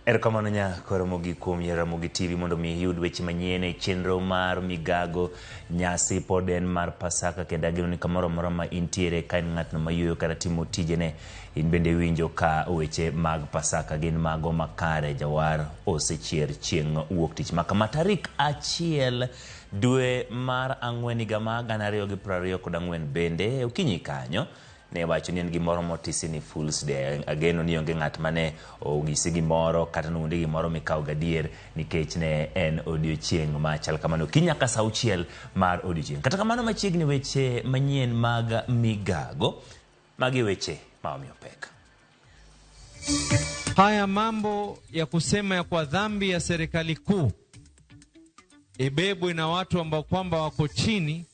Erokamano nyako Ramogi kuom RamogiTV mondo mi yud weche manyien e chenro mar migago nyasi pod en mar Pasaka kendo ageno ni kamoro moro ma intiere ka en ng'atno mayueyo kata timo tijene in bende winjo ka weche mag Pasaka gin mago makare. Jawar osechier chieng' wuok tich makama tarik 1 dwe mar 4 higa mar 2024 bende okinyi kanyo ne wacho ni en gimoro motisi ni Fool's Day. Ageno ni onge ng'at mane ogisi gimoro kata nundi gimoro mikaw gadier nikech ne en odiochieng' machal kamano kinyaka saa 6 mar odiochieng'. Kata kamano machiegni weche manyien mag migago magi weche maomiyo pek. Haya mambo ya kusema ya kwa dhambi ya serikali kuu ibebwe na watu ambao kwamba wako chini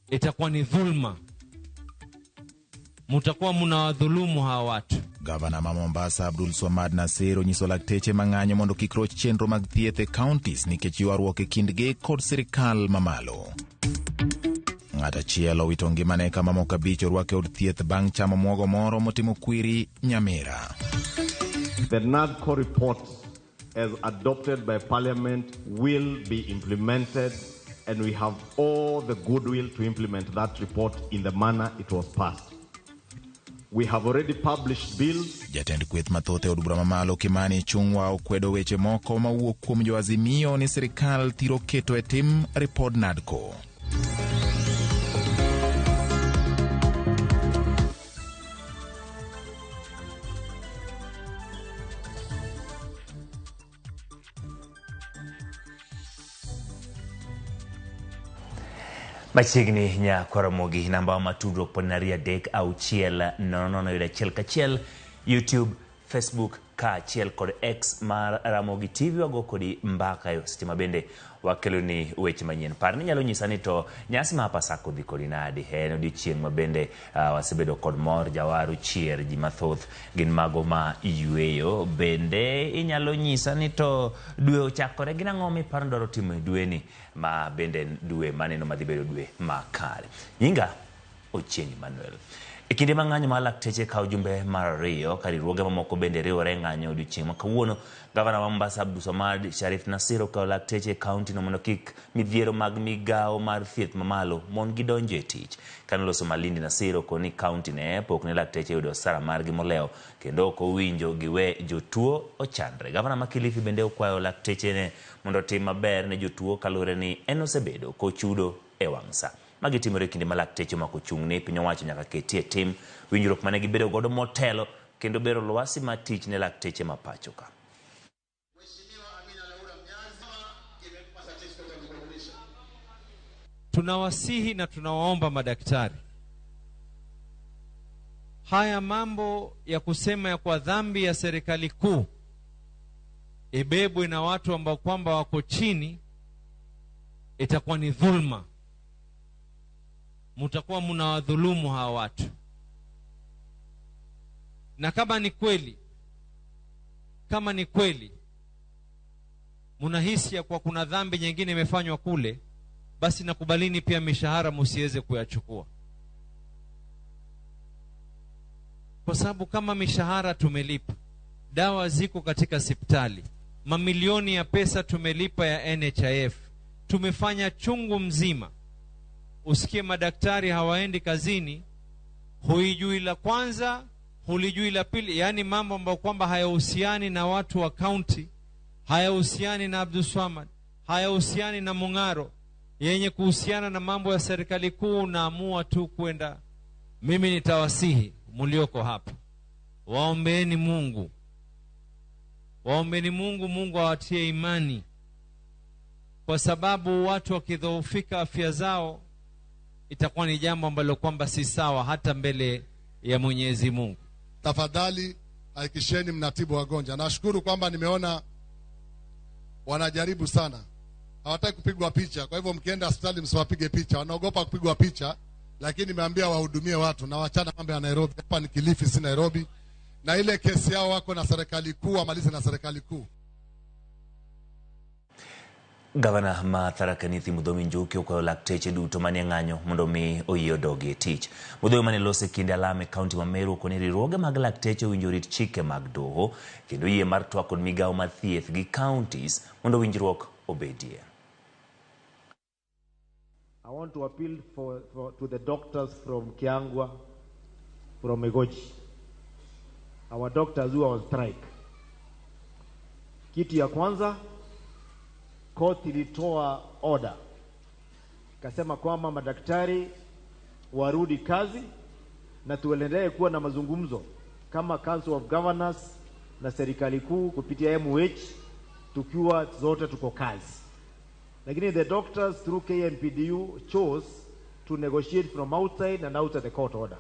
itakuwa ni dhulma. Mutakuwa mnawadhulumu hawa watu. Gavana ma Mombasa Abdul Swamad Nasir onyiso lakteche mang'anyo mondo kik roch chenro mag thieth e counties nikech ywaruok e kindgi kod sirikal mamalo. Ng'at achiel owito ngimane ka mamoko 5 orwak e od thieth bang' chamo muogo moro motimo kwiri Nyamira. The NADCO report as adopted by Parliament will be implemented, and we have all the goodwill to implement that report in the manner it was passed. We have already published bills. Jatend kweth mathoth e od bura mamalo Kimani Chungwa okwedo weche moko mawuok kuom joazimio ni sirikal thiro keto e tim report NADCO. Machiegni nyako Ramogi namba matudruok pod na 3 YouTube, Facebook kaachiel kod X mar RamogiTV wago kodi mbaka yo sitima bende wakelo ni weche manyien. Par ni nyalo nyisa ni to nyasi ma Pasaka dhi kodi nadi en odiochieng' ma bende wasebedo kod mor jawaru chier ji mathoth gin mago ma yueyo bende inyalo nyisa ni to dwe ochakore gin ang'o miparo ni dwaro timo e dwe ni ma bende dwe maneno madhi bedo dwe makare. Nyinga Ochieng' Manuel. Ikinde mang'anyo ma lakteche kawo jumbe mar 2 ka riwruoge mamoko bende riwore ng'anyo odiochieng' ma kawuono. Gavana wa Mombasa Abdul Swamad Sharif Nasir okawo lakteche kaunti no mondo kik midhiero mag migawo mar thieth mamalo mon gidonjo e tich. Kanoloso Malindi Nasir okoni kaunti ne pok ne lakteche yudo osara margi moleo kendo ok owinjo giwe jotuo ochandre. Gavana ma Kilifi bende okwayo lakteche ne mondo tim maber ne jotuo kalure ni en osebedo kochudo e wang' sa. Magi timore kinde ma lakteche mako chung'ne piny owacho nyaka ketie tim winjruok mane gibedo godo motelo kendo bero lwasi ma tich ne lakteche ma pacho ka. Tunawasihi na tunawaomba madaktari, haya mambo ya kusema ya kwa dhambi ya serikali kuu ibebwe na watu ambao kwamba wako chini itakuwa ni dhulma. Mutakuwa mnawadhulumu hawa watu. Na kama ni kweli mnahisi ya kwa kuna dhambi nyingine imefanywa kule, basi nakubalini pia mishahara msiweze kuyachukua. Kwa sababu kama mishahara tumelipa, dawa ziko katika hospitali, mamilioni ya pesa tumelipa ya NHIF, tumefanya chungu mzima. Usikie madaktari hawaendi kazini, huijui la kwanza, hulijui la pili, yani mambo ambayo kwamba hayahusiani na watu wa county, hayahusiani na Abdul Swamad, hayahusiani na Mung'aro, yenye kuhusiana na mambo ya serikali kuu naamua tu kwenda. Mimi nitawasihi mulioko hapa, waombeeni Mungu. Waombeeni Mungu, Mungu awatie imani. Kwa sababu watu wakidhoofika afya zao itakuwa ni jambo ambalo kwamba si sawa hata mbele ya Mwenyezi Mungu. Tafadhali hakikisheni mnatibu wagonjwa. Nashukuru kwamba nimeona wanajaribu sana. Hawataki kupigwa picha. Kwa hivyo mkienda hospitali msiwapige picha. Wanaogopa kupigwa picha, lakini nimeambia wahudumie watu na wachana mambo ya Nairobi. Hapa ni Kilifi, si Nairobi. Na ile kesi yao wako na serikali kuu, wamalize na serikali kuu. Gavana ma Tharaka Nithi Mudhomi Njuki okwayo lakteche duto manie ng'anyo mondo mi oyie odogi e tich. Mudhomi mane lose kinde alame kaunti ma Meru koni riwruoge mag lakteche owinjo rit chike mag doho kendo yie mar twak kod migawo mar thieth gi counties mondo winjruok obedie. I want to appeal to the doctors from Kiangwa, from Megoji, our doctors who are on strike. Kitu ya kwanza, court ilitoa order kasema kwamba madaktari warudi kazi na tuendelee kuwa na mazungumzo kama Council of Governors na serikali kuu kupitia MOH tukiwa zote tuko kazi. Lakini the doctors through KNPDU chose to negotiate from outside and outside the court order.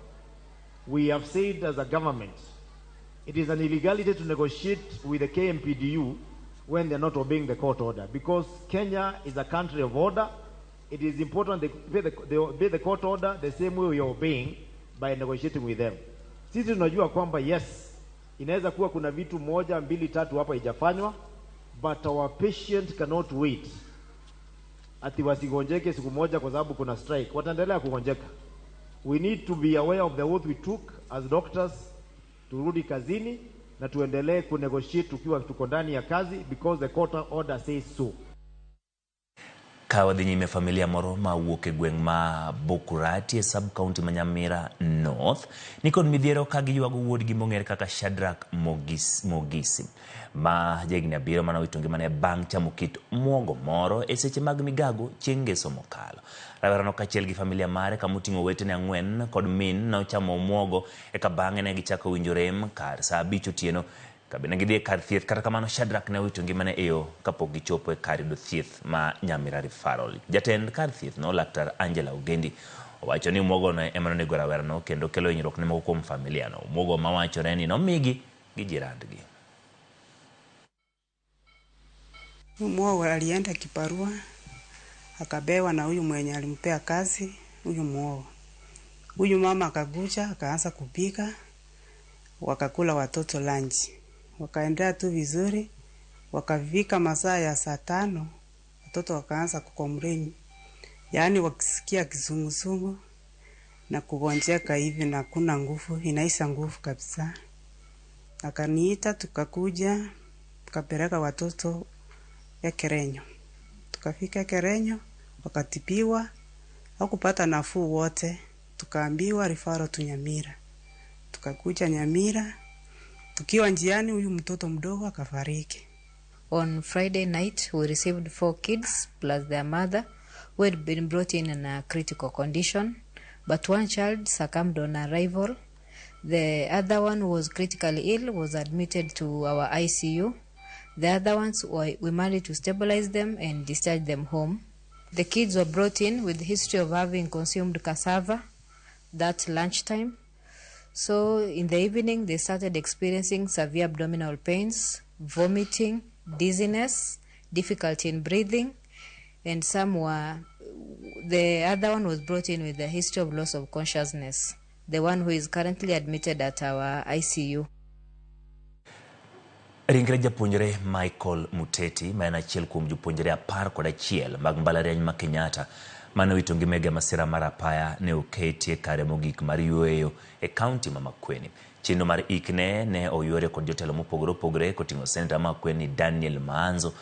We have said as a government, it is an illegality to negotiate with the KNPDU when they are not obeying the court order. Because Kenya is a country of order, it is important they obey the court order the same way we are obeying by negotiating with them. Sisi tunajua kwamba yes, inaweza kuwa kuna vitu 1, 2, 3 hapa haijafanywa, but our patient cannot wait. Ati wasigonjeke siku moja kwa sababu kuna strike. Wataendelea kugonjeka. We need to be aware of the oath we took as doctors, turudi kazini na tuendelee kunegotiate tukiwa tuko ndani ya kazi because the court order says so. Kawadhi nyime familia moro ma wuok e gweng' ma Bokurati e sub county ma Nyamira North nikod midhiero ka giywago wuodgi mong'ere kaka Shadrack Mogisi ma jegni 7 mana wito ngimane bang' chamo kit muogo moro e seche mag migago chieng' ngeso mokalo. Rawerano kachiel gi familia mare kamoting'o wetene 4 kod min na ochamo muogo eka bang'e ne gichako winjo rem kar saa 5 otieno kabine gidhi kar thieth. Kata kamano Shadrack ne wito ngimane e yo kapok gichopo e kar yudo thieth ma Nyamira Referral. Jatend kar thieth no Laktar Angela Ugendi owacho ni muogo no ema nonego rawerano kendo kelo hinyruok ne moko kuom familia no. Muogo mawachore ni nomigi gi jirandgi. Muogo alienda kibarua akabewa na huyu mwenye alimpea kazi huyu muogo. Huyu mama akakuja akaanza kupika, wakakula watoto lunch. Wakaendelea tu vizuri, wakafika masaa ya saa 5 watoto wakaanza kukomreni. Yaani wakisikia kizunguzungu na kugonjeka hivi na kuna nguvu, inaisha nguvu kabisa. Akaniita tukakuja, tukapeleka watoto ya Kerenyo. Tukafika Kerenyo, wakatibiwa, hakupata nafuu wote. Tukaambiwa referral tu Nyamira. Tukakuja Nyamira, tukiwa njiani huyu mtoto mdogo akafariki. On Friday night, we received 4 kids plus their mother who had been brought in a critical condition, but one child succumbed on arrival. The other one was critically ill, was admitted to our ICU. The other ones, we managed to stabilize them and discharge them home. The kids were brought in with the history of having consumed cassava that lunchtime. So in the evening, they started experiencing severe abdominal pains, vomiting, dizziness, difficulty in breathing, and the other one was brought in with a history of loss of consciousness, the one who is currently admitted at our ICU. Ringre japuonjre Michael Muteti ma en achiel kuom jopuonjre 11 mag mbalariany ma Kenyatta mane wito ngimege masira mar apaya ne oketie kare mogik mar yueyo e kaunti ma Makueni. Chenro mar ikne ne oyuore kod jotelo mopogore opogore koting'o Senator Makueni Daniel Manzo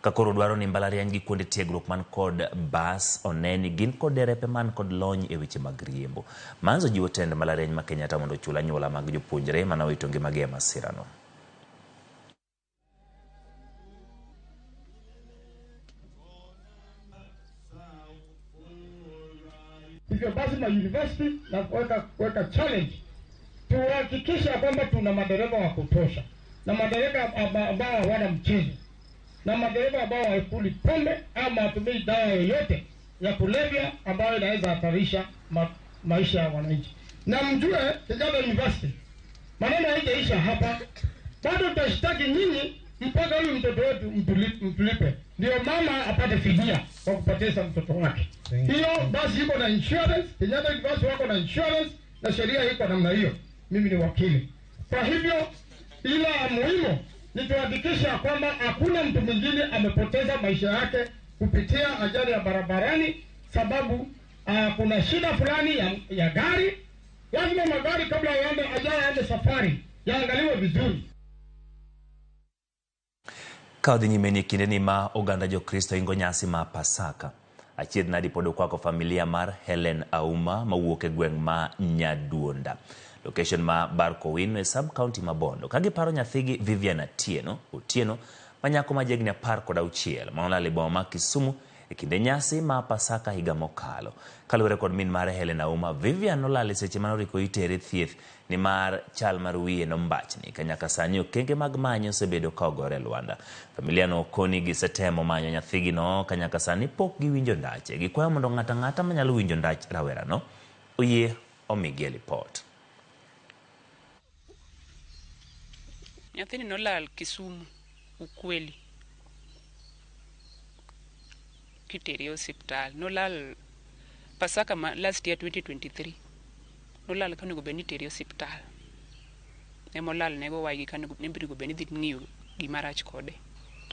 kakoro dwaro ni mbalariany gi kuonde tiegruok man kod bas oneni gin kod derepe man kod lony e weche mag riembo. Manzo jiwo tend mbalariany ma Kenyatta mondo chula anyuola mag jopuonjre mane wito ngimage e masirano. Hivyo basi na university na kuweka challenge tuhakikisha kwamba tuna madereva wa kutosha na madereva ambao hawana mchezo na madereva ambao haikuli pombe ama hatumii dawa yoyote ya kulevya ambayo inaweza hatarisha maisha ya wananchi. Na mjue Kenyatta University maneno haijaisha hapa, bado tutashtaki nyinyi mpaka huyu mtoto wetu mtulipe ndio mama apate fidia kwa kupoteza mtoto wake. Hiyo basi iko na insurance, Kenyatta University wako na insurance na sheria iko namna hiyo. Mimi ni wakili. Kwa hivyo ila muhimu ni tuhakikisha kwamba hakuna mtu mwingine amepoteza maisha yake kupitia ajali ya barabarani, sababu kuna shida fulani ya gari. Lazima magari kabla yaende safari yaangaliwe vizuri. Kaudhi nyimeni kindeni ma oganda jo Kristo ingo nyasi ma Pasaka. Achiedh nadi podo kwako familia mar Helen Auma mawuok e gweng' ma Nyaduonda. Location ma Barkowin sub county ma Bondo. Kagi paro nyathigi Vivian Otieno manyako majegni 16 manolal e boma ma Kisumu e kinde nyasi ma Pasaka higa mokalo. Kaluwore kod min mar Helen Auma, Vivian nolal e seche manoriko itere thieth ni mar chal mar wiye nombachni kanyaka sani okenge mag manyo osebedo ka ogore Luanda. Familia no koni gisetemo manyo nyathigi no kanyaka sani pok giwinjo ndache. Gikwayo mondo ng'ata manyalo winjo ndach rawera no oyie omigi report. Nyathini nolal Kisumu ukweli kiteri hospital. Nolal Pasaka last year 2023. Nolal kanego beni teri hospital. Emolal nego wagi kanego nembirigo beni dhi ng'iyo gimarach kode.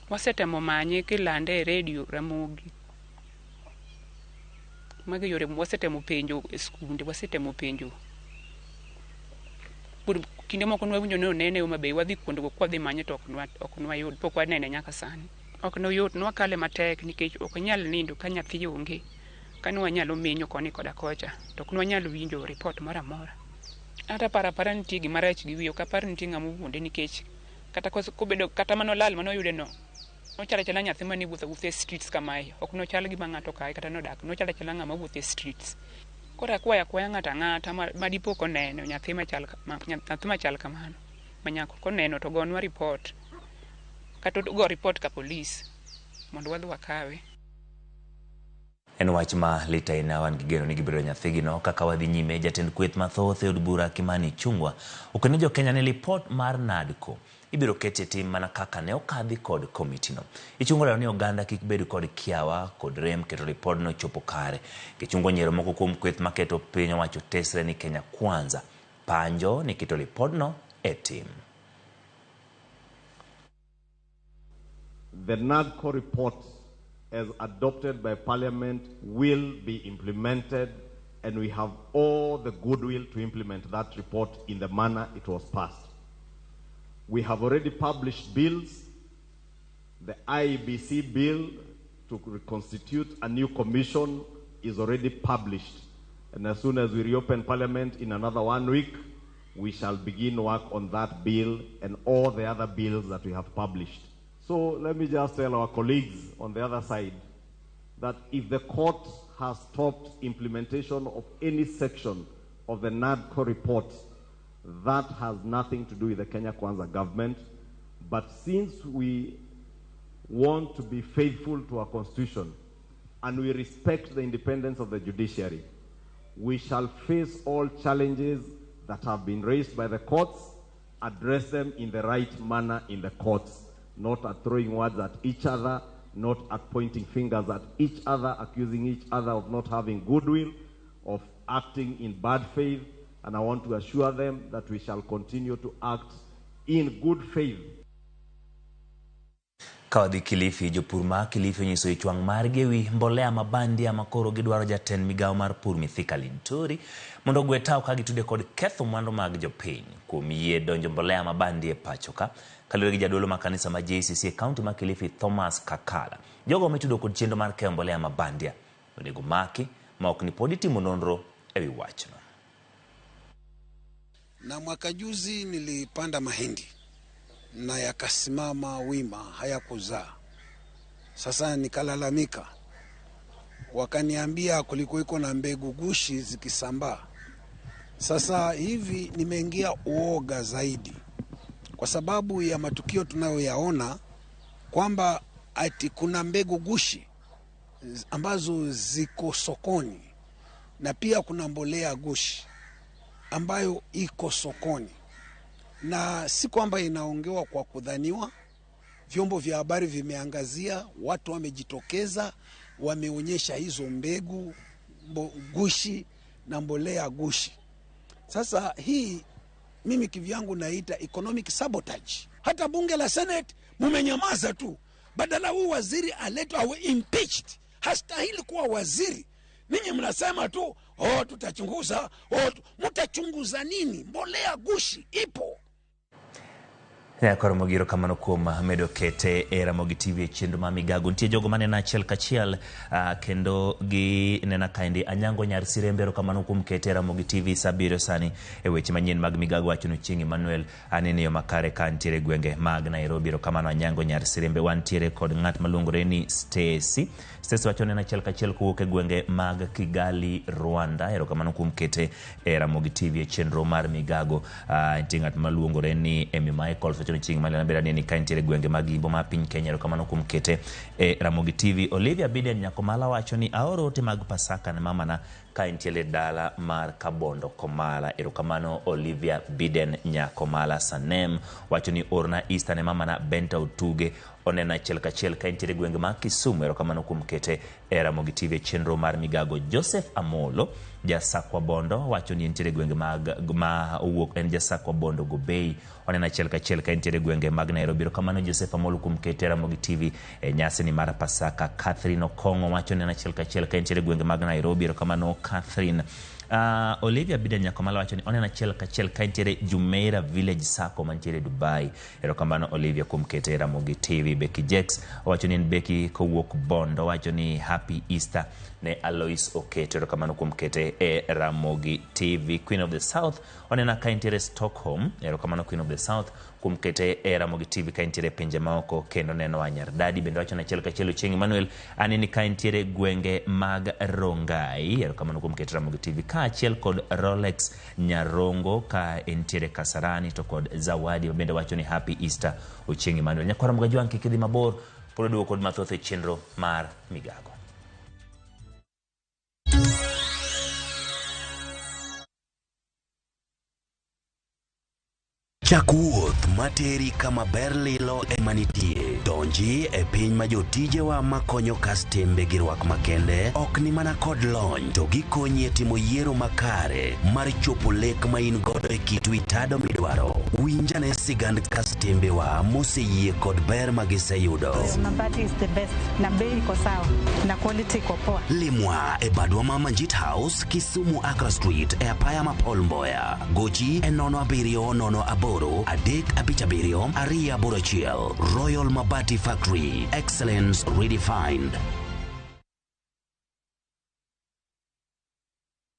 Wasetemo manye kilande e radio Ramogi. Magi yore wasetemo penjo e skunde, wasetemo penjo. Kinde moko nwawinjo ne onene uma be wadhi kuondego kwadhi manye to ok nwayud, pok wanene nyaka sani. Ok noyot, nwakale matek nikech ok nyal nindo ka nyathi onge. Kani wanyalo menyo koni koda kocha, to ok nwanyalo winjo report mora mora. Ata para nitie gimarach gi wiyo, ka par nitie ng'ama wuonde nikech kata kobedo kata manolal manoyude no. Nochala nyathi mani wuotho streets kamae, ok nochal gima ng'ato kae kata nodak, nochala ng'ama wuotho streets. Kora kwaya ng'ata madipo koneno nyathi machal kamano. Manyako koneno to gonwa report. Kata go report ka police mondo wadhi wakawe. En wach ma lita ina wan gigeno ni gibiro nyathigi no kaka wadhi nyime. Jatend kweth mathoth e od bura Kimani Chungwa okone jo Kenya ni report mar NADCO ibiro kete tim mana kaka ne okadhi kod komiti no. Ichungo leo ni oganda kik bed kod kiawa kod rem keto report no chopo kare. Kichungo nyero moko kuom kweth maketo piny owacho tesre ni Kenya kwanza panjo ni keto report no e tim. The NADCO report as adopted by Parliament will be implemented, and we have all the goodwill to implement that report in the manner it was passed. We have already published bills. The IEBC bill to reconstitute a new commission is already published. And as soon as we reopen Parliament in another 1 week, we shall begin work on that bill and all the other bills that we have published. So let me just tell our colleagues on the other side that if the court has stopped implementation of any section of the NADCO report, that has nothing to do with the Kenya Kwanza government. But since we want to be faithful to our constitution and we respect the independence of the judiciary, we shall face all challenges that have been raised by the courts, address them in the right manner in the courts, not at throwing words at each other, not at pointing fingers at each other, accusing each other of not having goodwill, of acting in bad faith. And I want to assure them that we shall continue to act in good faith. Kawadhi Kilifi, jopur ma Kilifi onyiso ichwang' margi wi mbolea mabandi ama koro gidwaro jatend migawo mar pur Mithika Linturi mondo gwe tao ka gitude kod ketho mwandu mag jopiny kuom yie donjo mbolea mabandi e pachoka. Kaluwore gi jadolo ma kanisa ma JCC e kaunti ma Kilifi Thomas Kakala, jogo metudo kod chenro mar keyo mbolea mabandia onego maki ma ok ni podi timo nonro e wi wachno. Na mwaka juzi nilipanda mahindi na yakasimama wima, hayakuzaa. Sasa nikalalamika, wakaniambia kulikuwa iko na mbegu gushi zikisambaa. Sasa hivi nimeingia uoga zaidi kwa sababu ya matukio tunayoyaona kwamba ati kuna mbegu gushi ambazo ziko sokoni na pia kuna mbolea gushi ambayo iko sokoni. Na si kwamba inaongewa kwa kudhaniwa, vyombo vya habari vimeangazia, watu wamejitokeza, wameonyesha hizo mbegu gushi na mbolea gushi. Sasa hii mimi kivyangu naita economic sabotage. Hata bunge la Senate mumenyamaza tu. Badala huu waziri aletwe awe impeached. Hastahili kuwa waziri. Ninyi mnasema tu, tutachunguza, mtachunguza nini? Mbolea gushi ipo. Ramogi kamano kuom medo kete Ramogi TV chenro ma migago nitie jogo mane na achiel kachiel kendo gi nena kaindi Anyango Nyar Sirembe kamano kuom kete Ramogi TV sabiro sani weche manyien mag migago wacho no Chieng' Emmanuel anene yo makare ka ntiere gwenge mag Nairobi kamano Anyango Nyar Sirembe wantiere kod ng'at maluongore ni Stacy wacho nena achiel kachiel kuwuok e gwenge mag Kigali Rwanda kamano kuom kete Ramogi TV chenro mar migago nitie ng'at maluongore ni Emi Michael wacho Chieng' Emmanuel bera ni ka ntiere gwenge mag Igbo ma piny Kenya kamano kuom kete Ramogi TV. Olivia Biden Nyakomala wacho ni aorote mag Pasaka ne mamana ka ntiere dala mar Kabondo Komala kamano Olivia Biden Nyakomala Sanem wacho ni orna Easter ne mamana Benta Utuge onena achiel kachiel ka ntiere gwenge ma Kisumu kamano kuom kete Ramogi TV chenro mar migago. Joseph Amolo Jasakwa Bondo wacho ni ntiere gwenge mag ma owuok en Jasakwa Bondo Gobei onena achiel kachiel ka ntiere gwenge mag Nairobi kamano Joseph Amolo kuom kete Ramogi TV nyasi ni mar Pasaka. Catherine Okongo wacho ni achiel kachiel ka ntiere gwenge mag Nairobi kamano Catherine. Olivia Biden Nyakomala wacho ni onena achiel kachiel ka ntiere Jumeirah Village Sacco mantiere Dubai kamano Olivia kuom kete Ramogi TV. Becky Jex wacho ni Becky kowuok Bondo wacho ni Happy Easter ne Alois Oketo kamano kuom kete Ramogi TV. Queen of the South onena ka ntiere Stockholm kamano Queen of the South kuom kete Ramogi TV ka ntiere pinje maoko kendo neno Anyardadi bende wacho na achiel kachiel Chieng' Emmanuel anini ka ntiere gwenge mag Rongai kamano kuom kete Ramogi TV ka achiel kod Rolex Nyarongo ka ntiere Kasarani to kod Zawadi bende wacho ni Happy Easter Chieng' Emmanuel. Nyakwara mga juang kikidhi mabor pod duoko kod mathoth e chenro mar migago. Chakuoth materi kama ber lilo emanitie. Donji e piny ma jotijewa makonyo kastembe gi rwak makende ok ni mana kod lony to gikonyi e timo yiero makare mar chopo lek ma in godo e kitu itado midwaro. Winjane sigand kastembe wa moseyie kod ber magiseyudo. Mabati is the best na bei iko sawa na quality iko poa. Limwa e badwa ma Manjit House Kisumu Accra Street e apaya ma Paul Mboya. Gochi e 070 Adek Abichabirio Aria Borachiel. Royal Mabati Factory, excellence redefined.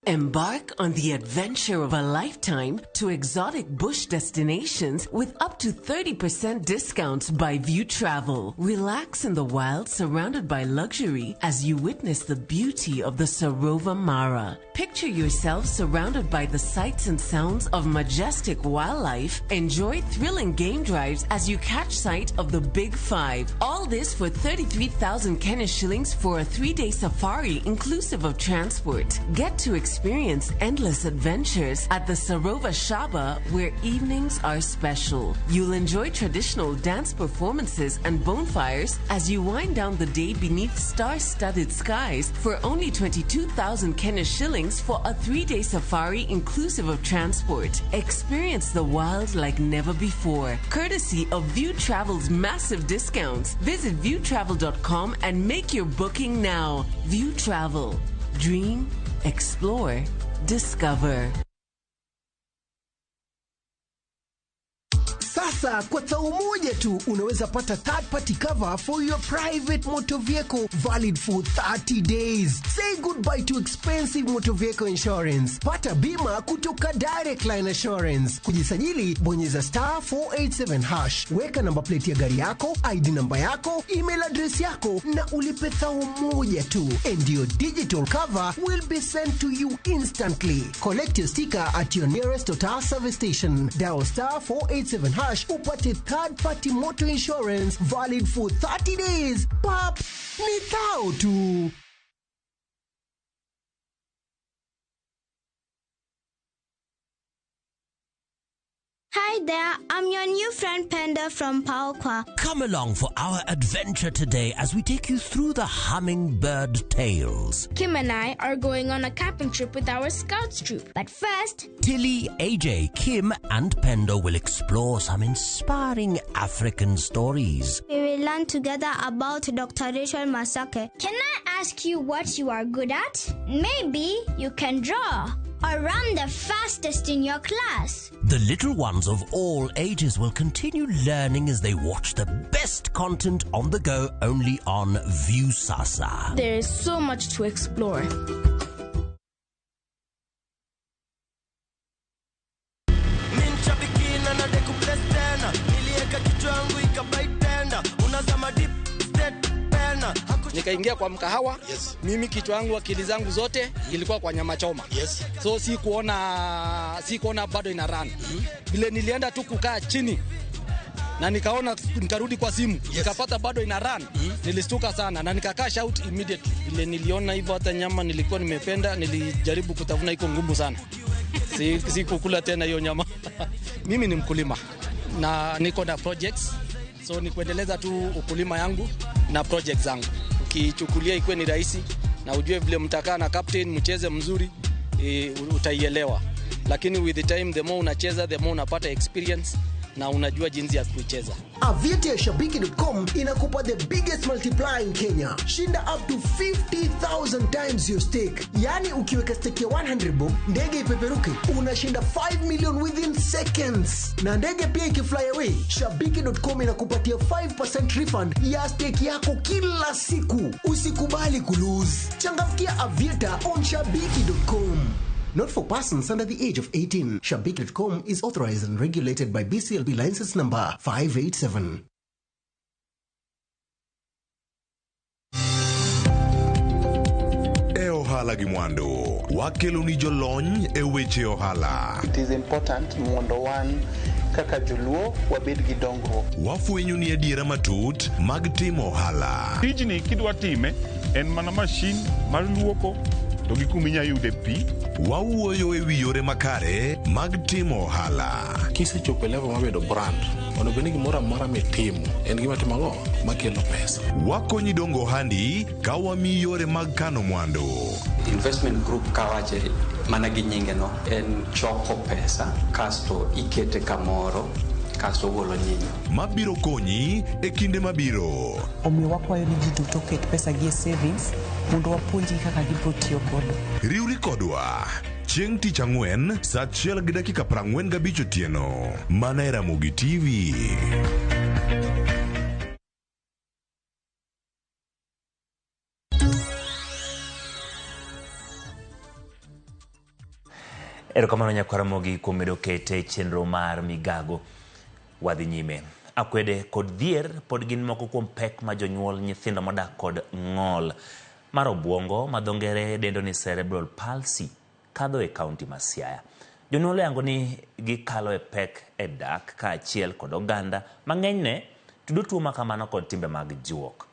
Embark on the adventure of a lifetime to exotic bush destinations with up to 30% discounts by View Travel. Relax in the wild surrounded by luxury as you witness the beauty of the Sarova Mara. Picture yourself surrounded by the sights and sounds of majestic wildlife. Enjoy thrilling game drives as you catch sight of the Big Five. All this for 33,000 Kenya shillings for a 3-day safari inclusive of transport. Get to experience endless adventures at the Sarova Shaba where evenings are special. You'll enjoy traditional dance performances and bonfires as you wind down the day beneath star-studded skies for only 22,000 Kenya shillings for a 3-day safari inclusive of transport. Experience the wild like never before. Courtesy of View Travel's massive discounts. Visit viewtravel.com and make your booking now. View Travel. Dream, explore, discover. Sasa kwa tao moja tu unaweza pata third party cover for your private motor vehicle valid for 30 days. Say goodbye to expensive motor vehicle insurance. Pata bima kutoka Direct Line Assurance. Kujisajili bonyeza *487#. Weka namba plate ya gari yako, ID namba yako, email address yako na ulipe thao moja tu. And your digital cover will be sent to you instantly. Collect your sticker at your nearest Total service station. Dial *487# upate third party motor insurance valid for 30 days. Pap, ni thao tu. Hi there, I'm your new friend Panda from Paokwa. Come along for our adventure today as we take you through the hummingbird tales. Kim and I are going on a camping trip with our Scouts troop. But first, Tilly, AJ, Kim and Pendo will explore some inspiring African stories. we will learn together about Dr. Rachel Masake. Can I ask you what you are good at? Maybe you can draw or run the fastest in your class. The little ones of all ages will continue learning as they watch the best content on the go only on View Sasa. There is so much to explore. Nikaingia kwa mkahawa. Yes. Mimi kichwa yangu, akili zangu zote ilikuwa kwa nyama choma. Yes. So si kuona bado ina run. Vile nilienda tu kukaa chini na nikarudi kwa simu. Yes. Nikapata bado ina run. Nilistuka sana na nikakaa shout immediately. Vile niliona hivyo, hata nyama nilikuwa nimependa, nilijaribu kutafuna, iko ngumu sana. Si kukula tena hiyo nyama. Mimi ni mkulima na niko na projects. So ni kuendeleza tu ukulima yangu na projects zangu. Ukichukulia ikuwe ni rahisi na ujue vile mtakaa na captain mcheze mzuri, utaielewa. Lakini with the time, the more unacheza, the more unapata experience na unajua jinsi ya kucheza. Aviate ya Shabiki.com inakupa the biggest multiplier in Kenya. Shinda up to 50,000 times your stake. Yani ukiweka stake ya 100 bob, ndege ipeperuke, unashinda 5 million within seconds. Na ndege pia ikifly away, Shabiki.com inakupatia 5% refund ya stake yako kila siku. Usikubali kulose. Changamkia Aviate on Shabiki.com. Not for persons under the age of 18. Shabiki.com is authorized and regulated by BCLB license number 587. Ohala gi mwandu wakelo ni jolony e weche ohala. It is important mondo wan kaka joluo wabed gi dongruok. Wafwenyo ni adiera matut mag timo ohala. Tijni kidwa time en mana mashin mar luoko to gi kuminya yude pi. Wawuoyo e wi yore makare mag timo ohala. Kisechopo level mabedo brand, onego ni gimoro amora mitimo en gima timogo makelo pesa. Wakonyi dongo ohandi ka wamiyi yore mag kano mwandu. Investment group kawache mana gi nyinge no en choko pesa kasto ikete kamoro kasto golo nyinyo mabiro konyi e kinde mabiro. Omiyo wakwayo ni ji duto ket pesa gi savings mondo wapuonji kaka gibiro tiyo kodo. Riwri kodwa chieng' tich ang'wen saa 1:45 otieno mana e Ramogi TV. Erokamano nyakwara Ramogi kuom medo kete chenro mar migago. Wadhi nyime. Akwede kod dhier pod gin moko kuom pek ma jonyuol nyithindo modak kod ng'ol mar obwongo ma dho ngere dendo ni cerebral palsy kadho e kaunti ma Siaya. Jonyuol yango ni gikalo e pek e dak kaachiel kod oganda mang'enyne tudo tuo makamano kod timbe mag juok.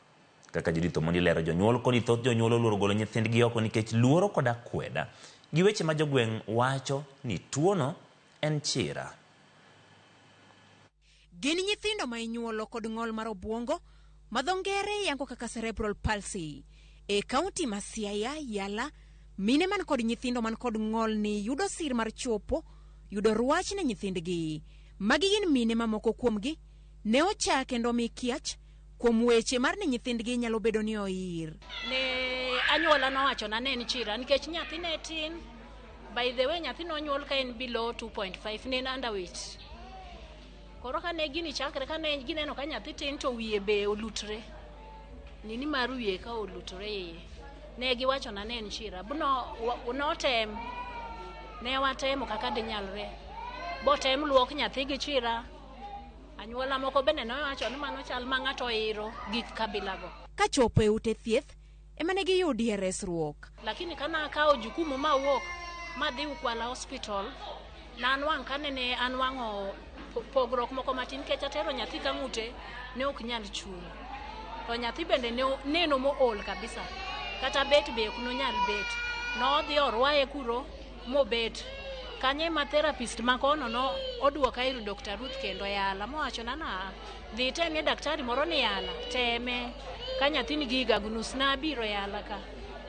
Kaka Judith Omondi lero, jonyuol koni thoth jonyuol oluoro golo nyithindgi oko nikech luoro kod akweda gi weche ma jogweng' wacho ni tuono en chira. Gin nyithindo ma inyuolo kod ng'ol mar obwongo ma dho ngere yango kaka cerebral palsy. E kaunti ma Siaya, Yala, mine man kod nyithindo man kod ng'ol ni yudo sir mar chopo yudo ruach ne nyithindgi. Magi gin mine mamoko kuomgi ne ochak kendo mi kiach kuom weche mar ne nyithindgi nyalo bedo ni oir. Ne anyuola nowacho na ne en chira nikech nyathi ne tin. By the way, nyathi nonyuol ka en below 2.5, ne en underweight. Koro ka ne gini chakre ka ne gineno ka nyathi tin to wiye be olutre. Nini mar wiye ka olutre. Ne giwacho na ne en chira. Notem. Ne watemo kaka dinyalre. Botem luok nyathi gi chira. Anyuola moko bende nowacho ni mano chal ma ng'ato iro gik kabilago. Ka chopo e ute thieth ema ne giyudie resruok. Lakini kana akawo jukumu ma wuok ma dhi Ukwala hospital, na anwang' kane ne anwang'o pogruok moko matin nikech atero nyathi ka ng'ute ne ok nyal chung'. To nyathi bende neno mool kabisa. Kata bet be ok nonyal bet. Nodhi orwaye kuro mobet kanye ma therapist makono no oduoka ir Dr. Ruth kendo yala mowacho na dhi temie daktari moro ni yala teme ka nyathini giga gunus na biro yala ka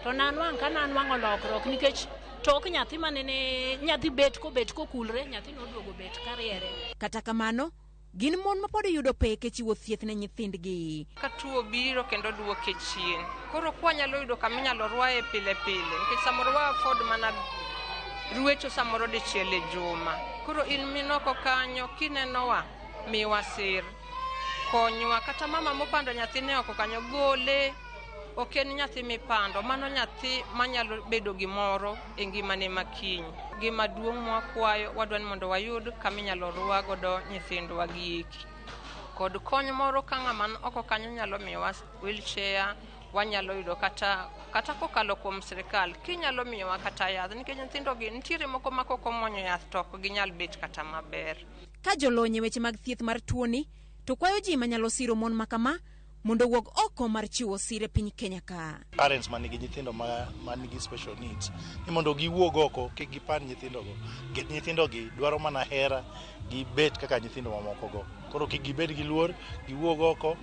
to nanwang' ka nanwang'o lokruok nikech tok nyathi manene nyathi bet kokulre nyathi noduogo bet kariere. Kata kamano gin mon ma pod yudo pek e chiwo thieth ne nyithindgi. Ka tuo biro kendo duoke chien. Koro kwa nyalo yudo kama inyalo rwaye pile pile. Nikech samoro wa afford mana ruecho samoro dichiel e juma. Koro in minoko kanyo kinenowa miwa sir. Konywa kata mama mopando nyathine oko kanyo gole. Ok en nyathi mipando, mano nyathi manyalo bedo gimoro e ngimane makiny. Gima duong' mwakwayo wadwa ni mondo wayud kama inyalo rwa godo nyithindwa gieki. Kod kony moro ka ng'ama oko kanyo nyalo miyowa wheelchair, wanyalo yudo kata kokalo kuom sirikal, kinyalo miyowa kata yath, nikech nyithindogi nitiere moko ma koko mwonyo yath to ok ginyal bet kata maber. Ka jolony e weche mag thieth mar tuoni, to kwayo ji manyalo siro mon makama mondo wuog oko mar chiwo sire piny Kenya ka. Parents manigi nyithindo manigi special needs ni mondo giwuog oko kik gipand nyithindogo. Nyithindogi dwaro mana hera gi bet kaka nyithindo mamokogo. Koro kik gibed gi luor, giwuog oko,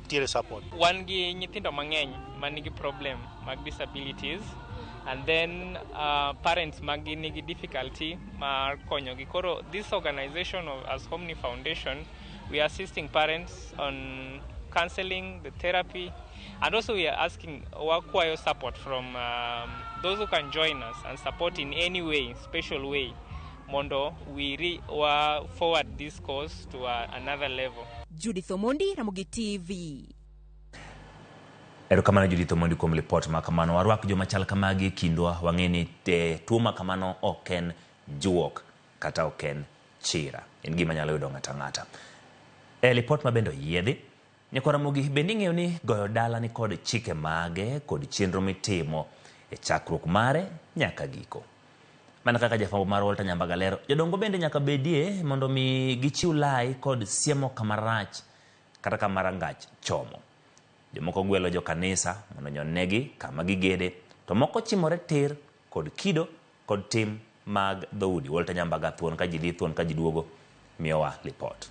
tiere support. Wan gi nyithindo mang'eny manigi problem mag disabilities and then parents magi nigi difficulty mar konyogi. Koro this organization as Homni Foundation, we are assisting parents on counseling, the therapy, and also we are asking wakwayo support from those who can join us and support in any way, special way, mondo we forward this cause to another level. Judith Omondi, Ramogi TV. Erokamano Judith Omondi kuom report makamano. Warwak joma chal kamagi kindwa wang'eni te tuo makamano oken juok kata oken chira. En gima nyalo yudo ng'ata ng'ata. Report mabendo yiedhi Nyakwa Ramogi bendi ng'eyo ni goyo dala ni kod chike mage kod chenro mitimo e chakruok mare nyaka giko. Mana kaka jafambo mar Walter Nyambaga lero, jodongo bende nyaka bedie mondo mi gichiw lai kod siemo kamarach kata kamarangach chomo. Jomoko gwelo jo kanisa mondo nyonegi kama gigede, to moko chimore tir kod kido kod tim mag dhoudi. Walter Nyambaga thuon ka jidhi thuon ka jiduogo miyowa report.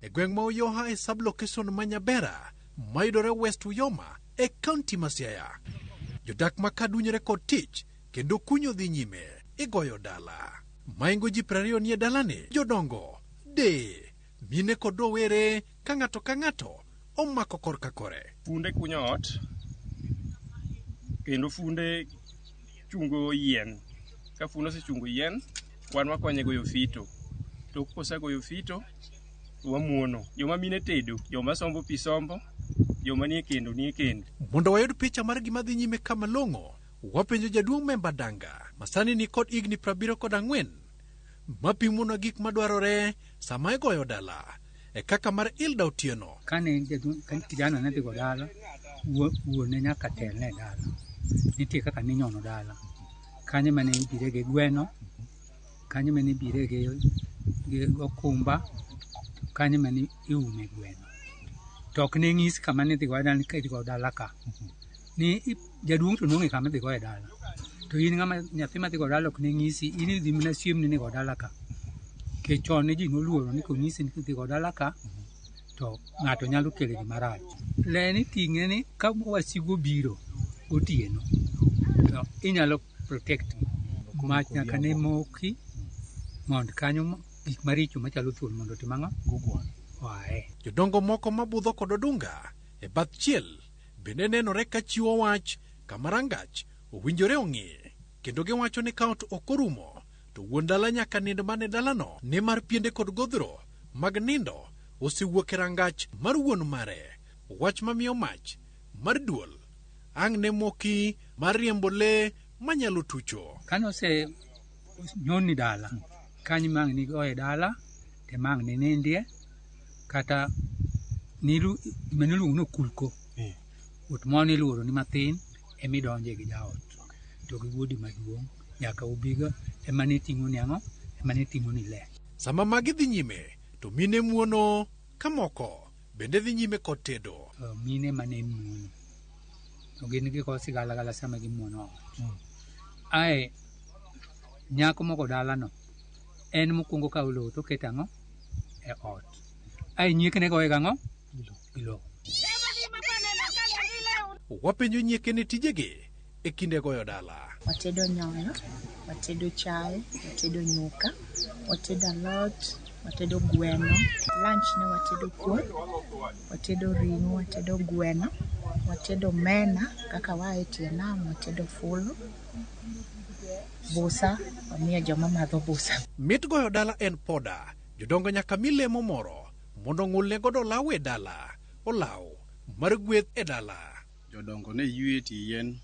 E gweng' ma Uyoha e sublocation Manyabera, mayudore West Uyoma e county ma Siaya. Jodak ma kadunyre kod tich kendo kunyo dhi nyime igoyo dala. Maingo ji 20 nie dalani, jodongo, mine kod rowere ka ng'ato omako korka kore. Funde kunyo ot, kendo funde chungo yien. Ka funde osechungo yien, wan wakonye goyo fito. To kosegoyo fito, wamuono. Joma mine tedo, joma sombo pi sombo, joma nie kendo nie kendo. Mondo wayud picha mar gima dhi nyime kama long'o, wapenjo jaduong' Memba Danga, masani ni kod igni 74, mapimo na gik madwarore sama igoyo dala. E kaka mar Ilda Otieno. Kane kijana ne dhigo dala, wuone nyaka telne dala. Nitie kaka ninyono dala. Kanye mane ibire ge gweno, kanye mane ibire ge okumba, kanye mane iume gweno. Tok ne ng'isi kama ne dhigo dala ka dhigo dala ka. Ni jaduong' to nong'e kama dhigo dala. To in ng'ama nyathi ma dhigo dala ok ne ng'isi, in idhi mana siem ni go dala ka. Ke chon ne ji noluoro ni konyisi ni dhigo dala ka, to ng'ato nyalo kele gima rach. Le ni ting'e ni ka wasigo biro otieno, to inyalo protect mach nyaka ne moki mond kanyo gik maricho machalo thuol mondo timang'o wae. Jodongo moko mabudho kod odunga e bath chiel bende nenore ka chiwo wach kamarangach owinjore ong'e, kendo giwacho ni kaot okorumo to wuon dala nyaka nind mane dalano ne mar piende kod godhro mag nindo osewuok e rangach mar wuon mare. Wach mamiyo mach mar duol ang' ne moki mar riembo le manyalo tucho. Kano se nyoni dala, kanyi mang' ni goye dala, te mang' ni nindie, kata nilu menilung no kulko. Ut moni luoro ni mathin, emidonje gi jaot. To gi wuodi maduong' nyaka ubiga emane ting'o ni ang'o, emane ting'o ni le. Sama magi dhi nyime, to mine muono kamoko bende dhi nyime kod tedo. Mine mane muono, to gin giko sigala sama gi muono. Ae nyako moko dalano en mokwongo kawo lowo to keto ang'o e ot. Ai nyiekne goye gang'o gilo. Wapenjo nyiekene tijegi e kinde goyo dala. Watedo nyoyo, watedo chai, watedo nyuka, watedo alot, watedo gweno. Lunch ne watedo kuon, watedo ring'o, watedo gweno, watedo mena kaka wae tie nam, watedo fulu, busa, wamiyo joma madho busa. Mit goyo dala en poda, jodongo nyaka mi lemo moro mondo ng'ulne godo law e dala, olaw mar gweth e dala. Jodongo ne yue ti yien,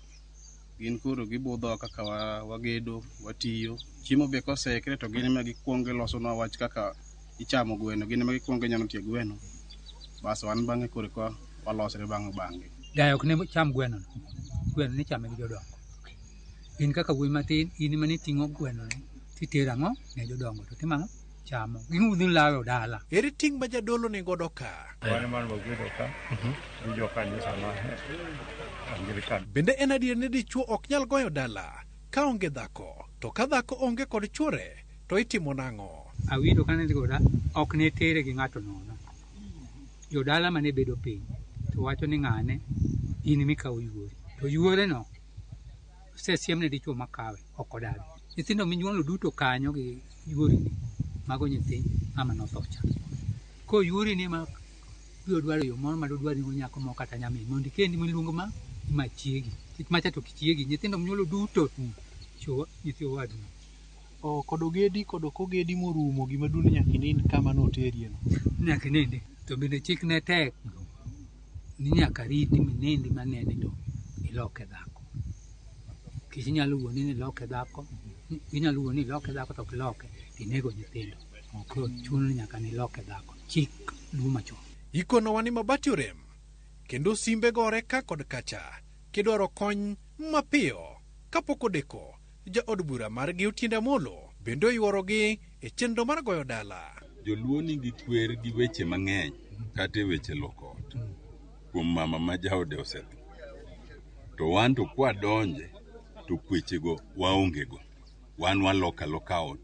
gin koro gibudho kaka wagedo, watiyo. Chiemo be kosekre to gin ema gikwongo losonwa wach kaka ichamo gweno, gin ema gikwongo nyano tie gweno. Bas wan bang'e koro ka walosre bang'e. Dayo ok ne cham gweno, gweno ne chame gi jodongo. In kaka wuoyi matin, in ema ne ting'o gweno titero ang'o ne jodongo to timo ang'o chamo. Ging'udho lawo dala. Ere ting' ma jadolo ne godo ka? Wan man wagedo ka, gi jo kanisa ma Anglican. Bende en adier ni dichuo ok nyal goyo dala ka onge dhako, to ka dhako onge kod chuore to itimo nang'o? Awinjo ka ne dhi goda ok ne tere gi ng'ato nono. Jodala mane bedo piny to wacho ni ng'ane in mikawo yuori. To yuore no sesiem ne dichuo makawe ok odagi. Nyithindo minyuolo duto kanyo gi yuori ni mago nyithi ama nothocha. Ko yuori ni ma biro dwaro yo moro ma dwaro ni nyako moko kata nyamin mondo kendi miluongo ma chiegi. Kik macha to kichiegi nyithindo minyuolo duto chuo nyithi owadu. O kod ogedi kod okogedi morumo gima dun nyaka nind kama noterie no. Nyaka nindi to bende chik ne tek ni nyaka riti minindi manene to iloke dhako. Kich inyalo wuoni ni loke dhako, inyalo wuoni loke dhako to kiloke tinego nyithindo. Koro chuno nyaka ni loke dhako. Chik luma cho. Ikono wani mabati orem, kendo simbe gore ka kod kacha, kidwaro kony mapiyo. Kapok odeko, ja od bura margi Otiende Amollo bende oyuorogi e chenro mar goyo dala. Joluo nigi kwer gi weche mang'eny kata weche loko ot kuom mama ma jaode osetho. To wan to kwadonje to kwechego waongego. Wan waloka ot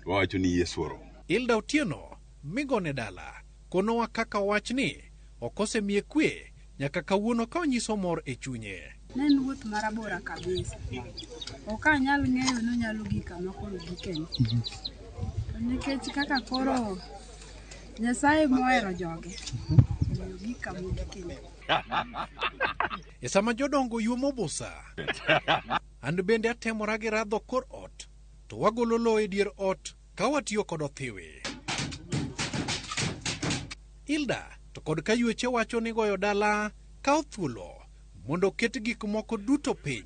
to wawacho ni Yesu oromo. Hilda Otieno migone dala konowa kaka wachni okosemie kwe nyaka kawuono ka onyiso mor e chunye. Ne en wuoth marabora kabisa. Ok anyal ng'eyo ni onyalo gika ma koro gikeni. Nikech kaka koro Nyasaye mohero joge. Gika mo gikeni. E sama jodongo yuomo busa, and bende atemora gi radho kor ot, to wagolo lowo e dier ot ka watiyo kod othiwi. Hilda to kod ka yueche wacho ni goyo dala ka othuolo mondo ket gik moko duto piny.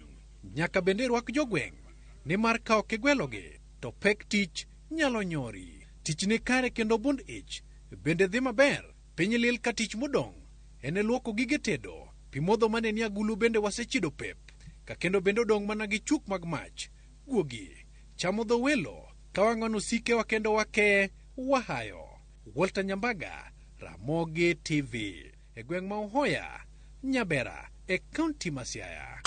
Nyaka bende rwak jogweng' ni mar ka ok igwelogi to pek tich nyalo nyori. Tich ni kare kendo bund ich bende dhi maber. Piny lil ka tich modong' en luoko gige tedo. Pi modho mane ni agulu bende wasechido pep. Ka kendo bende odong' mana gi chuk mag mach. Guogi chamo dho welo ka wang'ano sike wa kendo wake wahayo. Walter Nyambaga, Ramogi TV, e gweng' ma Uhoya, Nyabera, e kaunti ma Siaya.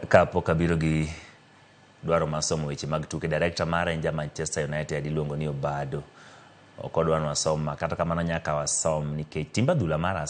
Kapok abiro gi dwaro masomo weche mag tuke, director mara inja Manchester United iluongo ni Obado. Ok odwaro wasoma kata kamano nyaka wasom nikech timba dhula mara